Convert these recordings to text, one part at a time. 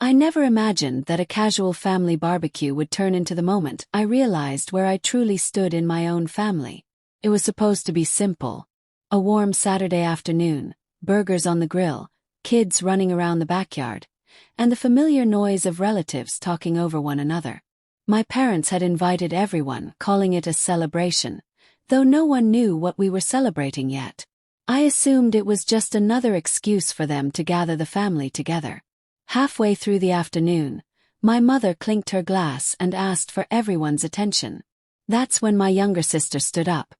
I never imagined that a casual family barbecue would turn into the moment I realized where I truly stood in my own family. It was supposed to be simple. A warm Saturday afternoon, burgers on the grill, kids running around the backyard, and the familiar noise of relatives talking over one another. My parents had invited everyone, calling it a celebration, though no one knew what we were celebrating yet. I assumed it was just another excuse for them to gather the family together. Halfway through the afternoon, my mother clinked her glass and asked for everyone's attention. That's when my younger sister stood up,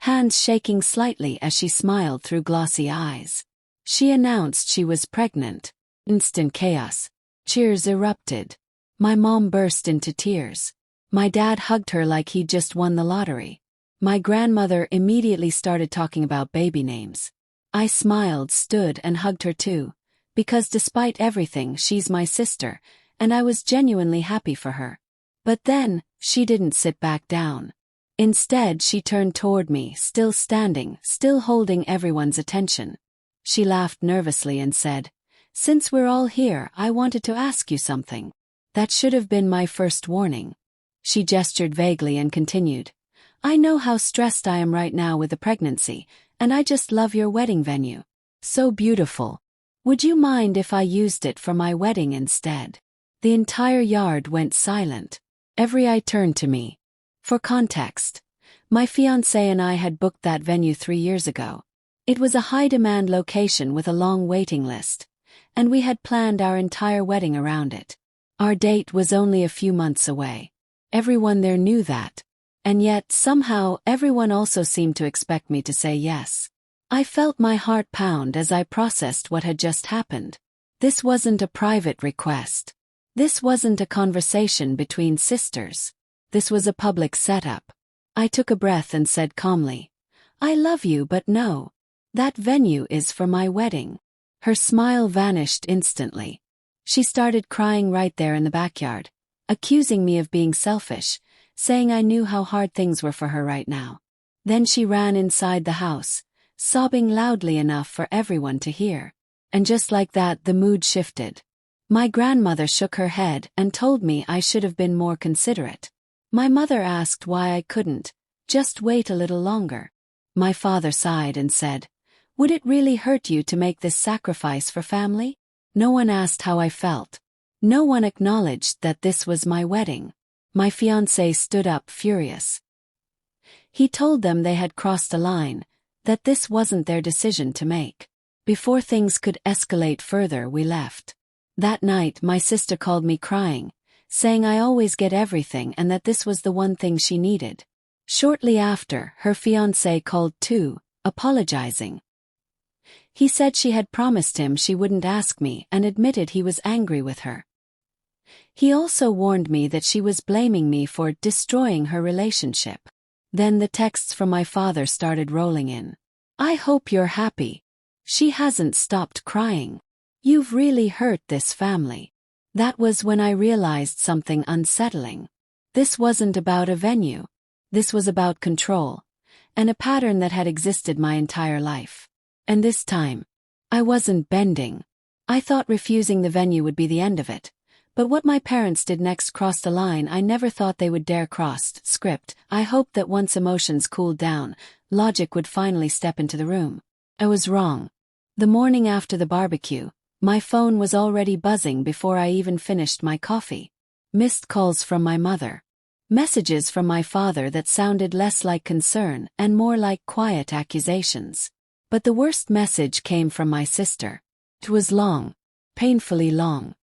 hands shaking slightly as she smiled through glossy eyes. She announced she was pregnant. Instant chaos. Cheers erupted. My mom burst into tears. My dad hugged her like he'd just won the lottery. My grandmother immediately started talking about baby names. I smiled, stood, and hugged her too, because despite everything, she's my sister, and I was genuinely happy for her. But then, she didn't sit back down. Instead, she turned toward me, still standing, still holding everyone's attention. She laughed nervously and said, "Since we're all here, I wanted to ask you something." That should have been my first warning. She gestured vaguely and continued, "I know how stressed I am right now with the pregnancy, and I just love your wedding venue. So beautiful. Would you mind if I used it for my wedding instead?" The entire yard went silent. Every eye turned to me. For context, my fiancé and I had booked that venue 3 years ago. It was a high-demand location with a long waiting list, and we had planned our entire wedding around it. Our date was only a few months away. Everyone there knew that. And yet, somehow, everyone also seemed to expect me to say yes. I felt my heart pound as I processed what had just happened. This wasn't a private request. This wasn't a conversation between sisters. This was a public setup. I took a breath and said calmly, "I love you, but no. That venue is for my wedding." Her smile vanished instantly. She started crying right there in the backyard, accusing me of being selfish, saying I knew how hard things were for her right now. Then she ran inside the house, sobbing loudly enough for everyone to hear. And just like that, the mood shifted. My grandmother shook her head and told me I should have been more considerate. My mother asked why I couldn't just wait a little longer. My father sighed and said, "Would it really hurt you to make this sacrifice for family?" No one asked how I felt. No one acknowledged that this was my wedding. My fiancé stood up, furious. He told them they had crossed a line, that this wasn't their decision to make. Before things could escalate further, we left. That night, my sister called me crying, saying I always get everything and that this was the one thing she needed. Shortly after, her fiancé called too, apologizing. He said she had promised him she wouldn't ask me and admitted he was angry with her. He also warned me that she was blaming me for destroying her relationship. Then the texts from my father started rolling in. "I hope you're happy. She hasn't stopped crying. You've really hurt this family." That was when I realized something unsettling. This wasn't about a venue. This was about control, and a pattern that had existed my entire life. And this time, I wasn't bending. I thought refusing the venue would be the end of it. But what my parents did next crossed a line I never thought they would dare cross. Script. I hoped that once emotions cooled down, logic would finally step into the room. I was wrong. The morning after the barbecue, my phone was already buzzing before I even finished my coffee. Missed calls from my mother. Messages from my father that sounded less like concern and more like quiet accusations. But the worst message came from my sister. It was long. Painfully long.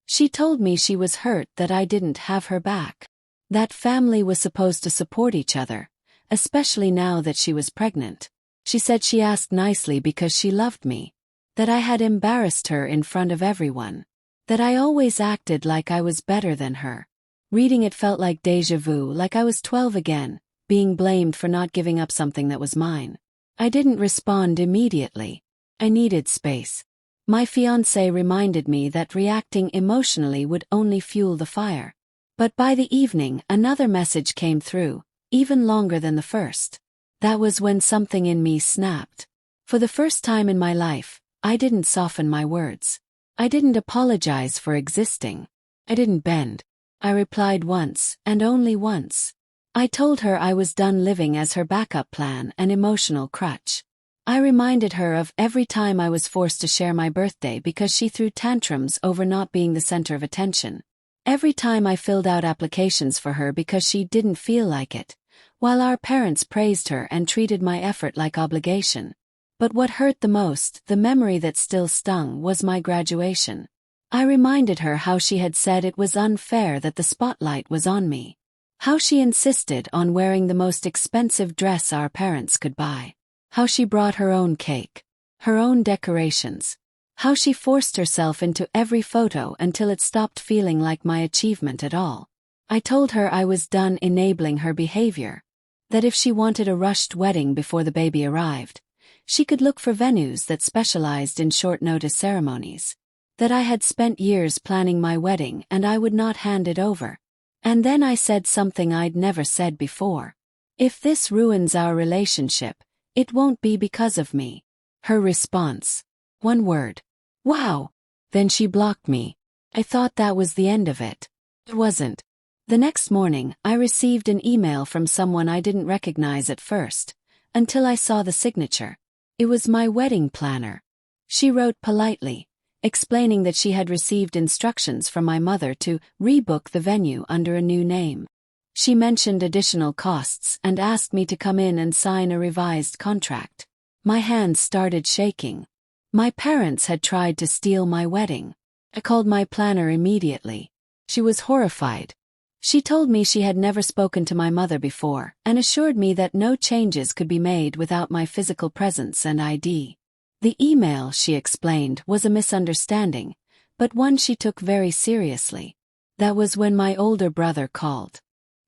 She told me she was hurt that I didn't have her back. That family was supposed to support each other, especially now that she was pregnant. She said she asked nicely because she loved me. That I had embarrassed her in front of everyone. That I always acted like I was better than her. Reading it felt like déjà vu, like I was 12 again, being blamed for not giving up something that was mine. I didn't respond immediately. I needed space. My fiancé reminded me that reacting emotionally would only fuel the fire. But by the evening, another message came through, even longer than the first. That was when something in me snapped. For the first time in my life, I didn't soften my words. I didn't apologize for existing. I didn't bend. I replied once, and only once. I told her I was done living as her backup plan and emotional crutch. I reminded her of every time I was forced to share my birthday because she threw tantrums over not being the center of attention. Every time I filled out applications for her because she didn't feel like it, while our parents praised her and treated my effort like obligation. But what hurt the most, the memory that still stung, was my graduation. I reminded her how she had said it was unfair that the spotlight was on me. How she insisted on wearing the most expensive dress our parents could buy. How she brought her own cake, her own decorations. How she forced herself into every photo until it stopped feeling like my achievement at all. I told her I was done enabling her behavior. That if she wanted a rushed wedding before the baby arrived, she could look for venues that specialized in short-notice ceremonies. That I had spent years planning my wedding and I would not hand it over. And then I said something I'd never said before. If this ruins our relationship, it won't be because of me. Her response. One word. Wow. Then she blocked me. I thought that was the end of it. It wasn't. The next morning, I received an email from someone I didn't recognize at first, until I saw the signature. It was my wedding planner. She wrote politely, explaining that she had received instructions from my mother to rebook the venue under a new name. She mentioned additional costs and asked me to come in and sign a revised contract. My hands started shaking. My parents had tried to steal my wedding. I called my planner immediately. She was horrified. She told me she had never spoken to my mother before and assured me that no changes could be made without my physical presence and ID. The email, she explained, was a misunderstanding, but one she took very seriously. That was when my older brother called.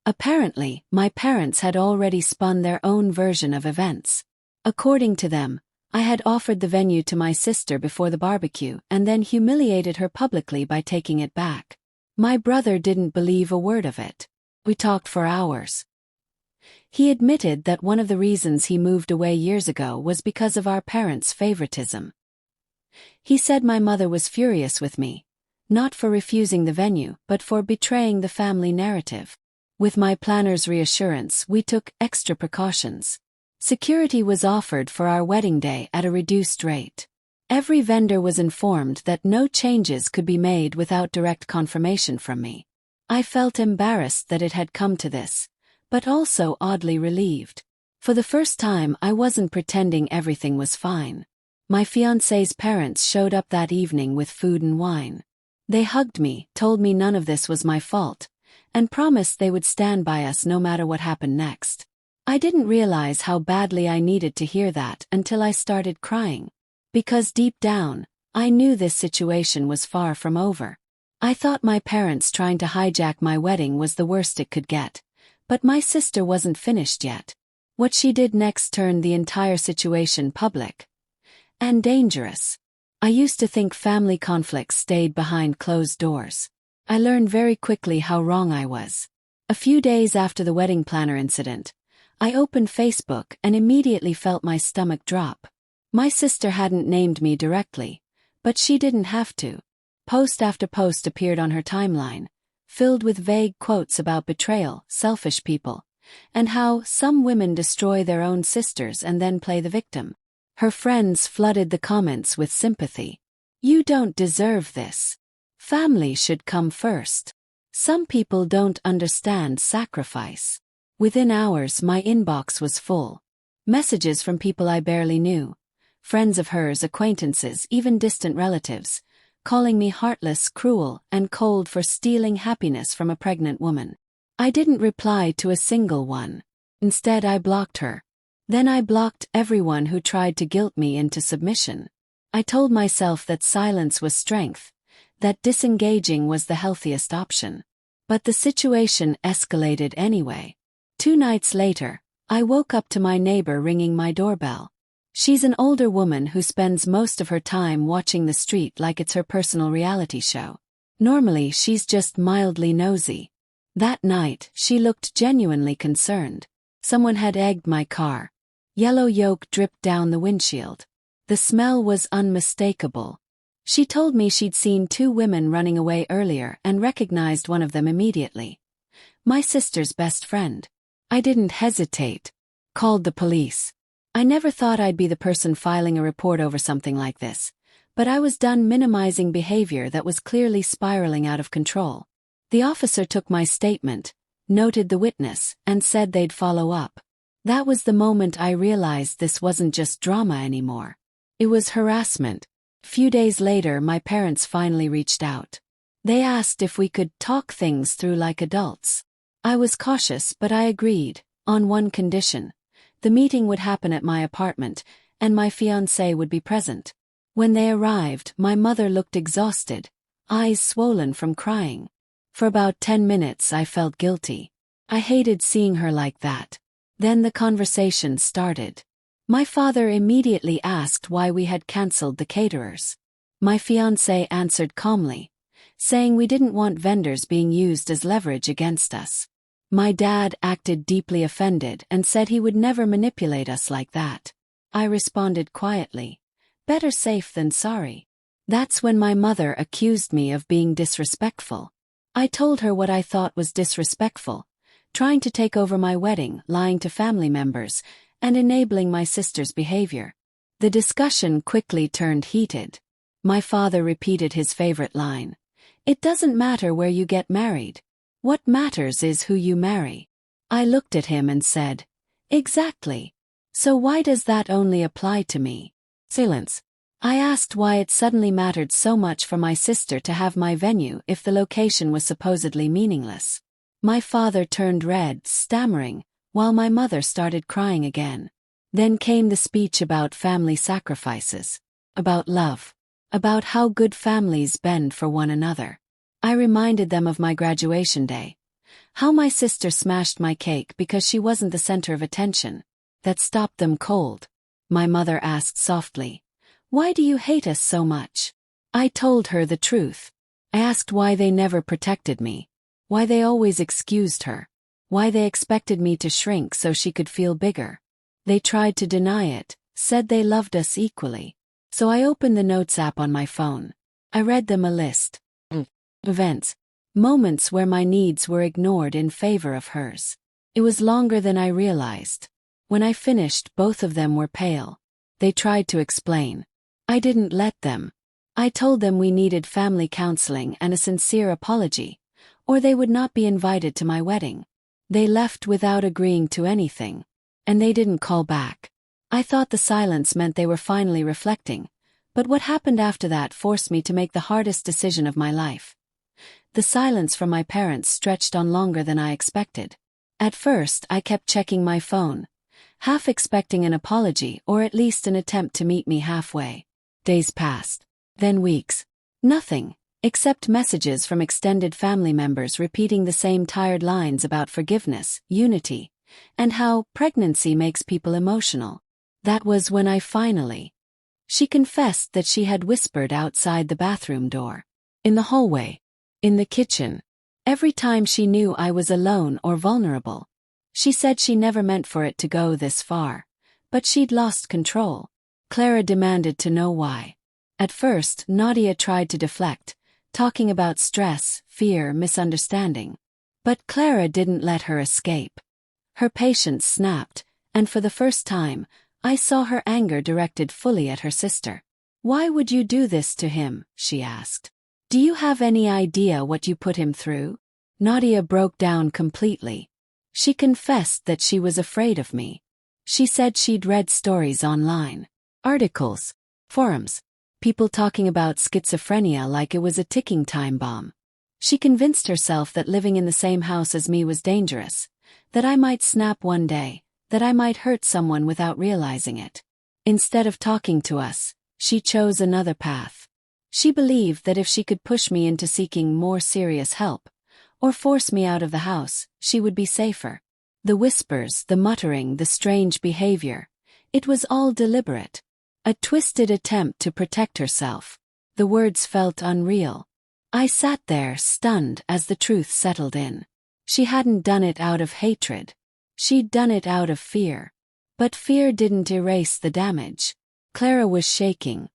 Apparently, my parents had already spun their own version of events. According to them, I had offered the venue to my sister before the barbecue and then humiliated her publicly by taking it back. My brother didn't believe a word of it. We talked for hours. He admitted that one of the reasons he moved away years ago was because of our parents' favoritism. He said my mother was furious with me, not for refusing the venue, but for betraying the family narrative. With my planner's reassurance, we took extra precautions. Security was offered for our wedding day at a reduced rate. Every vendor was informed that no changes could be made without direct confirmation from me. I felt embarrassed that it had come to this, but also oddly relieved. For the first time, I wasn't pretending everything was fine. My fiancé's parents showed up that evening with food and wine. They hugged me, told me none of this was my fault, and promised they would stand by us no matter what happened next. I didn't realize how badly I needed to hear that until I started crying. Because deep down, I knew this situation was far from over. I thought my parents trying to hijack my wedding was the worst it could get. But my sister wasn't finished yet. What she did next turned the entire situation public. And dangerous. I used to think family conflicts stayed behind closed doors. I learned very quickly how wrong I was. A few days after the wedding planner incident, I opened Facebook and immediately felt my stomach drop. My sister hadn't named me directly, but she didn't have to. Post after post appeared on her timeline, filled with vague quotes about betrayal, selfish people, and how some women destroy their own sisters and then play the victim. Her friends flooded the comments with sympathy. You don't deserve this. Family should come first. Some people don't understand sacrifice. Within hours, my inbox was full. Messages from people I barely knew. Friends of hers, acquaintances, even distant relatives, calling me heartless, cruel, and cold for stealing happiness from a pregnant woman. I didn't reply to a single one. Instead, I blocked her. Then I blocked everyone who tried to guilt me into submission. I told myself that silence was strength, that disengaging was the healthiest option. But the situation escalated anyway. 2 nights later, I woke up to my neighbor ringing my doorbell. She's an older woman who spends most of her time watching the street like it's her personal reality show. Normally, she's just mildly nosy. That night, she looked genuinely concerned. Someone had egged my car. Yellow yolk dripped down the windshield. The smell was unmistakable. She told me she'd seen 2 women running away earlier and recognized one of them immediately. My sister's best friend. I didn't hesitate. Called the police. I never thought I'd be the person filing a report over something like this, but I was done minimizing behavior that was clearly spiraling out of control. The officer took my statement, noted the witness, and said they'd follow up. That was the moment I realized this wasn't just drama anymore. It was harassment. Few days later, my parents finally reached out. They asked if we could talk things through like adults. I was cautious, but I agreed, on one condition. The meeting would happen at my apartment, and my fiancé would be present. When they arrived, my mother looked exhausted, eyes swollen from crying. For about 10 minutes I felt guilty. I hated seeing her like that. Then the conversation started. My father immediately asked why we had cancelled the caterers. My fiancé answered calmly, saying we didn't want vendors being used as leverage against us. My dad acted deeply offended and said he would never manipulate us like that. I responded quietly, better safe than sorry. That's when my mother accused me of being disrespectful. I told her what I thought was disrespectful, trying to take over my wedding, lying to family members, and enabling my sister's behavior. The discussion quickly turned heated. My father repeated his favorite line. It doesn't matter where you get married. What matters is who you marry. I looked at him and said, exactly. So why does that only apply to me? Silence. I asked why it suddenly mattered so much for my sister to have my venue if the location was supposedly meaningless. My father turned red, stammering, while my mother started crying again. Then came the speech about family sacrifices, about love, about how good families bend for one another. I reminded them of my graduation day, how my sister smashed my cake because she wasn't the center of attention. That stopped them cold. My mother asked softly, why do you hate us so much? I told her the truth. I asked why they never protected me, why they always excused her, why they expected me to shrink so she could feel bigger. They tried to deny it, said they loved us equally. So I opened the notes app on my phone. I read them a list. Events. Moments where my needs were ignored in favor of hers. It was longer than I realized. When I finished, both of them were pale. They tried to explain. I didn't let them. I told them we needed family counseling and a sincere apology, or they would not be invited to my wedding. They left without agreeing to anything, and they didn't call back. I thought the silence meant they were finally reflecting, but what happened after that forced me to make the hardest decision of my life. The silence from my parents stretched on longer than I expected. At first, I kept checking my phone, half expecting an apology or at least an attempt to meet me halfway. Days passed, then weeks. Nothing, except messages from extended family members repeating the same tired lines about forgiveness, unity, and how pregnancy makes people emotional. That was when I finally. She confessed that she had whispered outside the bathroom door, in the hallway, in the kitchen, every time she knew I was alone or vulnerable. She said she never meant for it to go this far, but she'd lost control. Clara demanded to know why. At first, Nadia tried to deflect, talking about stress, fear, misunderstanding. But Clara didn't let her escape. Her patience snapped, and for the first time, I saw her anger directed fully at her sister. Why would you do this to him? She asked. Do you have any idea what you put him through? Nadia broke down completely. She confessed that she was afraid of me. She said she'd read stories online, articles, forums, people talking about schizophrenia like it was a ticking time bomb. She convinced herself that living in the same house as me was dangerous, that I might snap one day, that I might hurt someone without realizing it. Instead of talking to us, she chose another path. She believed that if she could push me into seeking more serious help, or force me out of the house, she would be safer. The whispers, the muttering, the strange behavior. It was all deliberate. A twisted attempt to protect herself. The words felt unreal. I sat there, stunned, as the truth settled in. She hadn't done it out of hatred. She'd done it out of fear. But fear didn't erase the damage. Clara was shaking.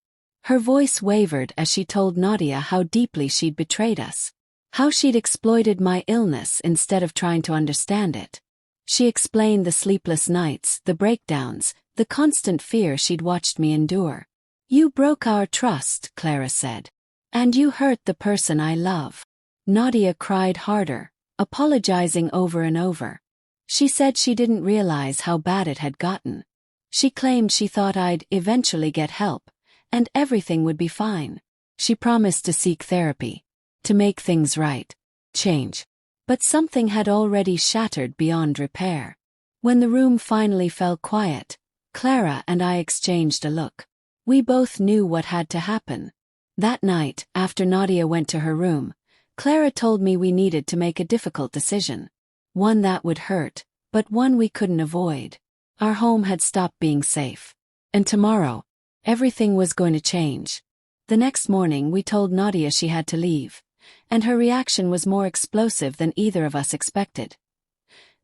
Her voice wavered as she told Nadia how deeply she'd betrayed us. How she'd exploited my illness instead of trying to understand it. She explained the sleepless nights, the breakdowns, the constant fear she'd watched me endure. "You broke our trust," Clara said. "And you hurt the person I love." Nadia cried harder, apologizing over and over. She said she didn't realize how bad it had gotten. She claimed she thought I'd eventually get help, and everything would be fine. She promised to seek therapy, to make things right, change. But something had already shattered beyond repair. When the room finally fell quiet, Clara and I exchanged a look. We both knew what had to happen. That night, after Nadia went to her room, Clara told me we needed to make a difficult decision. One that would hurt, but one we couldn't avoid. Our home had stopped being safe. And tomorrow, everything was going to change. The next morning we told Nadia she had to leave, and her reaction was more explosive than either of us expected.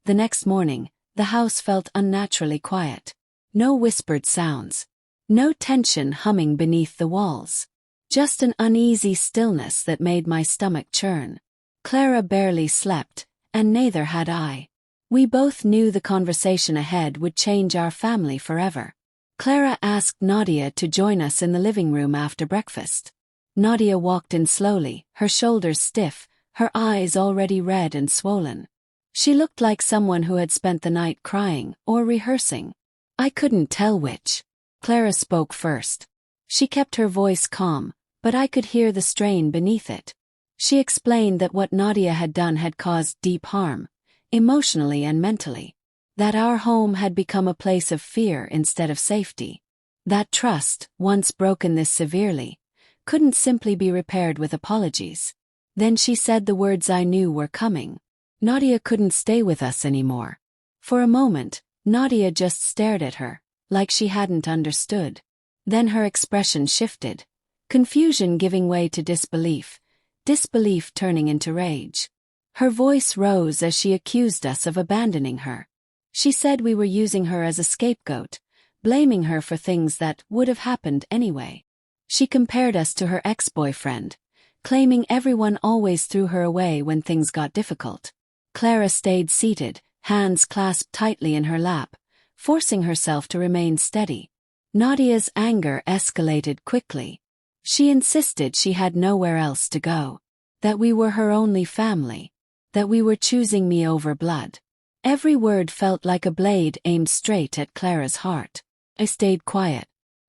The next morning, the house felt unnaturally quiet. No whispered sounds. No tension humming beneath the walls. Just an uneasy stillness that made my stomach churn. Clara barely slept, and neither had I. We both knew the conversation ahead would change our family forever. Clara asked Nadia to join us in the living room after breakfast. Nadia walked in slowly, her shoulders stiff, her eyes already red and swollen. She looked like someone who had spent the night crying or rehearsing. I couldn't tell which. Clara spoke first. She kept her voice calm, but I could hear the strain beneath it. She explained that what Nadia had done had caused deep harm, emotionally and mentally. That our home had become a place of fear instead of safety. That trust, once broken this severely, couldn't simply be repaired with apologies. Then she said the words I knew were coming. Nadia couldn't stay with us anymore. For a moment, Nadia just stared at her, like she hadn't understood. Then her expression shifted, confusion giving way to disbelief, disbelief turning into rage. Her voice rose as she accused us of abandoning her. She said we were using her as a scapegoat, blaming her for things that would have happened anyway. She compared us to her ex-boyfriend, claiming everyone always threw her away when things got difficult. Clara stayed seated, hands clasped tightly in her lap, forcing herself to remain steady. Nadia's anger escalated quickly. She insisted she had nowhere else to go. That we were her only family. That we were choosing me over blood. Every word felt like a blade aimed straight at Clara's heart. I stayed quiet.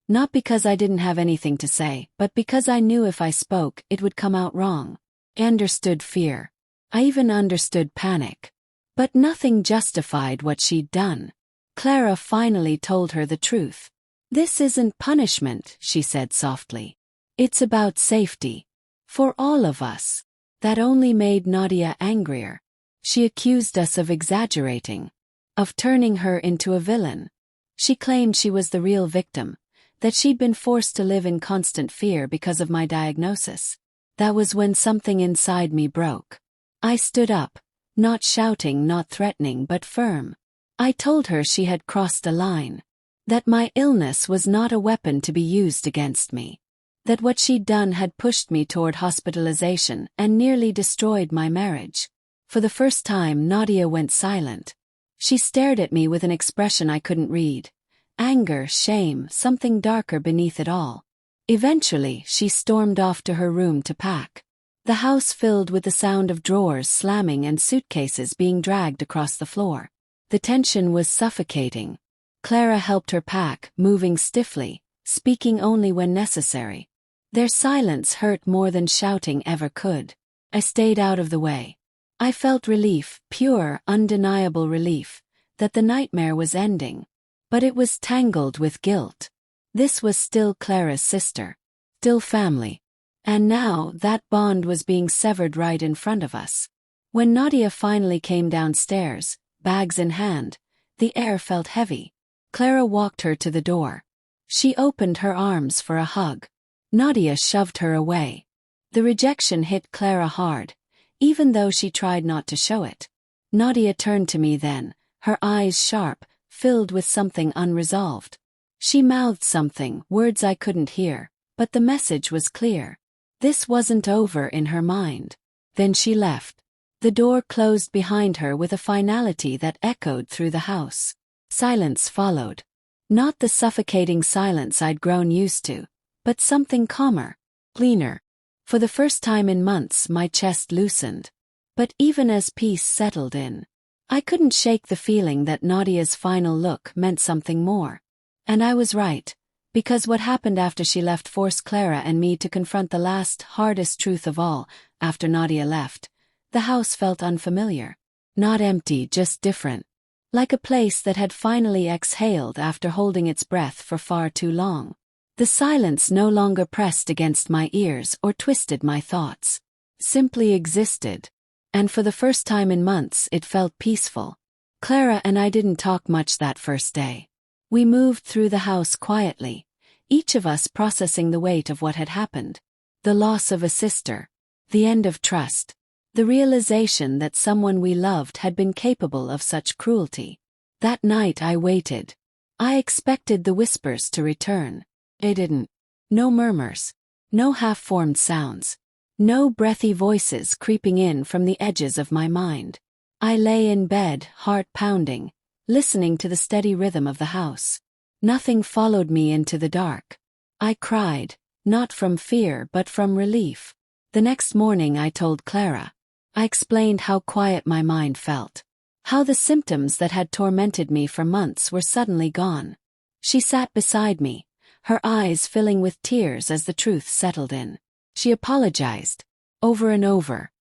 Not because I didn't have anything to say, but because I knew if I spoke, it would come out wrong. I understood fear. I even understood panic. But nothing justified what she'd done. Clara finally told her the truth. "This isn't punishment," she said softly. "It's about safety. For all of us." That only made Nadia angrier. She accused us of exaggerating. Of turning her into a villain. She claimed she was the real victim. That she'd been forced to live in constant fear because of my diagnosis. That was when something inside me broke. I stood up. Not shouting, not threatening, but firm. I told her she had crossed a line. That my illness was not a weapon to be used against me. That what she'd done had pushed me toward hospitalization and nearly destroyed my marriage. For the first time, Nadia went silent. She stared at me with an expression I couldn't read. Anger, shame, something darker beneath it all. Eventually, she stormed off to her room to pack. The house filled with the sound of drawers slamming and suitcases being dragged across the floor. The tension was suffocating. Clara helped her pack, moving stiffly, speaking only when necessary. Their silence hurt more than shouting ever could. I stayed out of the way. I felt relief, pure, undeniable relief, that the nightmare was ending. But it was tangled with guilt. This was still Clara's sister. Still family. And now, that bond was being severed right in front of us. When Nadia finally came downstairs, bags in hand, the air felt heavy. Clara walked her to the door. She opened her arms for a hug. Nadia shoved her away. The rejection hit Clara hard, even though she tried not to show it. Nadia turned to me then, her eyes sharp, filled with something unresolved. She mouthed something, words I couldn't hear, but the message was clear. This wasn't over in her mind. Then she left. The door closed behind her with a finality that echoed through the house. Silence followed. Not the suffocating silence I'd grown used to, but something calmer, cleaner. For the first time in months, my chest loosened. But even as peace settled in, I couldn't shake the feeling that Nadia's final look meant something more. And I was right, because what happened after she left forced Clara and me to confront the last, hardest truth of all. After Nadia left, the house felt unfamiliar. Not empty, just different. Like a place that had finally exhaled after holding its breath for far too long. The silence no longer pressed against my ears or twisted my thoughts. Simply existed. And for the first time in months, it felt peaceful. Clara and I didn't talk much that first day. We moved through the house quietly, each of us processing the weight of what had happened. The loss of a sister. The end of trust. The realization that someone we loved had been capable of such cruelty. That night I waited. I expected the whispers to return. They didn't. No murmurs. No half-formed sounds. No breathy voices creeping in from the edges of my mind. I lay in bed, heart pounding, listening to the steady rhythm of the house. Nothing followed me into the dark. I cried, not from fear but from relief. The next morning I told Clara. I explained how quiet my mind felt. How the symptoms that had tormented me for months were suddenly gone. She sat beside me, her eyes filling with tears as the truth settled in. She apologized, over and over.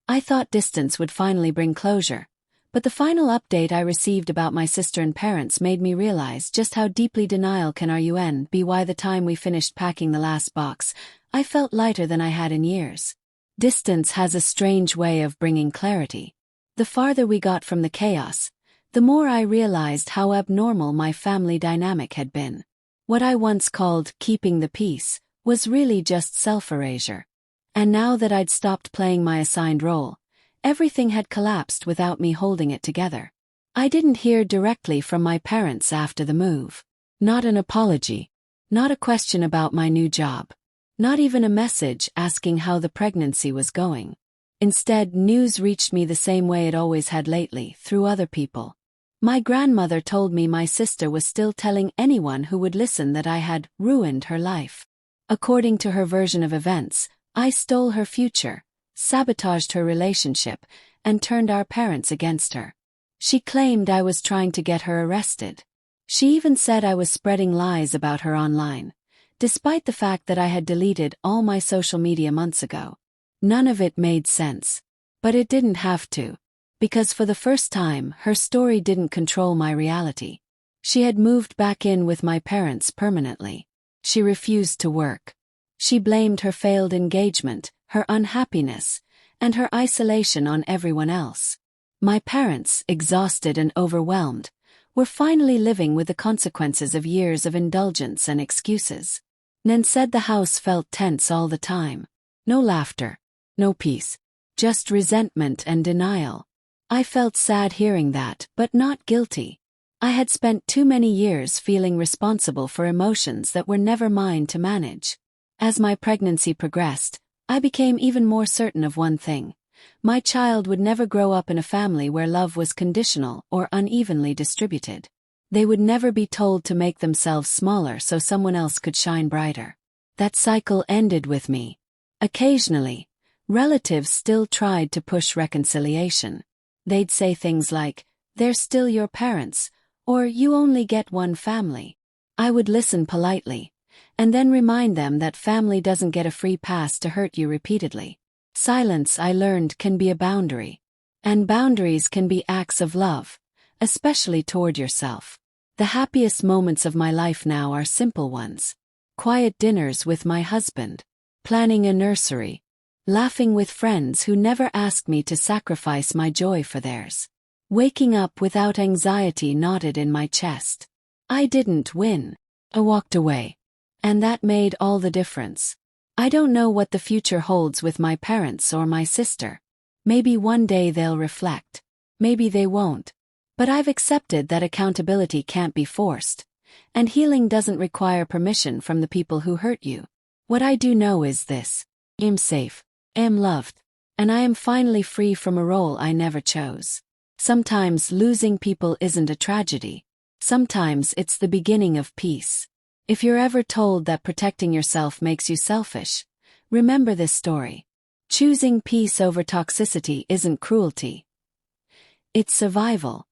I thought distance would finally bring closure, but the final update I received about my sister and parents made me realize just how deeply denial can be. By the time we finished packing the last box, I felt lighter than I had in years. Distance has a strange way of bringing clarity. The farther we got from the chaos, the more I realized how abnormal my family dynamic had been. What I once called keeping the peace was really just self-erasure. And now that I'd stopped playing my assigned role, everything had collapsed without me holding it together. I didn't hear directly from my parents after the move. Not an apology. Not a question about my new job. Not even a message asking how the pregnancy was going. Instead, news reached me the same way it always had lately, through other people. My grandmother told me my sister was still telling anyone who would listen that I had ruined her life. According to her version of events, I stole her future, sabotaged her relationship, and turned our parents against her. She claimed I was trying to get her arrested. She even said I was spreading lies about her online, despite the fact that I had deleted all my social media months ago. None of it made sense. But it didn't have to. Because for the first time, her story didn't control my reality. She had moved back in with my parents permanently. She refused to work. She blamed her failed engagement, her unhappiness, and her isolation on everyone else. My parents, exhausted and overwhelmed, were finally living with the consequences of years of indulgence and excuses. Nan said the house felt tense all the time. No laughter. No peace. Just resentment and denial. I felt sad hearing that, but not guilty. I had spent too many years feeling responsible for emotions that were never mine to manage. As my pregnancy progressed, I became even more certain of one thing. My child would never grow up in a family where love was conditional or unevenly distributed. They would never be told to make themselves smaller so someone else could shine brighter. That cycle ended with me. Occasionally, relatives still tried to push reconciliation. They'd say things like, "They're still your parents," or "You only get one family." I would listen politely, and then remind them that family doesn't get a free pass to hurt you repeatedly. Silence, I learned, can be a boundary. And boundaries can be acts of love, especially toward yourself. The happiest moments of my life now are simple ones. Quiet dinners with my husband. Planning a nursery. Laughing with friends who never asked me to sacrifice my joy for theirs. Waking up without anxiety knotted in my chest. I didn't win. I walked away. And that made all the difference. I don't know what the future holds with my parents or my sister. Maybe one day they'll reflect. Maybe they won't. But I've accepted that accountability can't be forced, and healing doesn't require permission from the people who hurt you. What I do know is this: I'm safe, am loved, and I am finally free from a role I never chose. Sometimes losing people isn't a tragedy. Sometimes it's the beginning of peace. If you're ever told that protecting yourself makes you selfish, remember this story. Choosing peace over toxicity isn't cruelty. It's survival.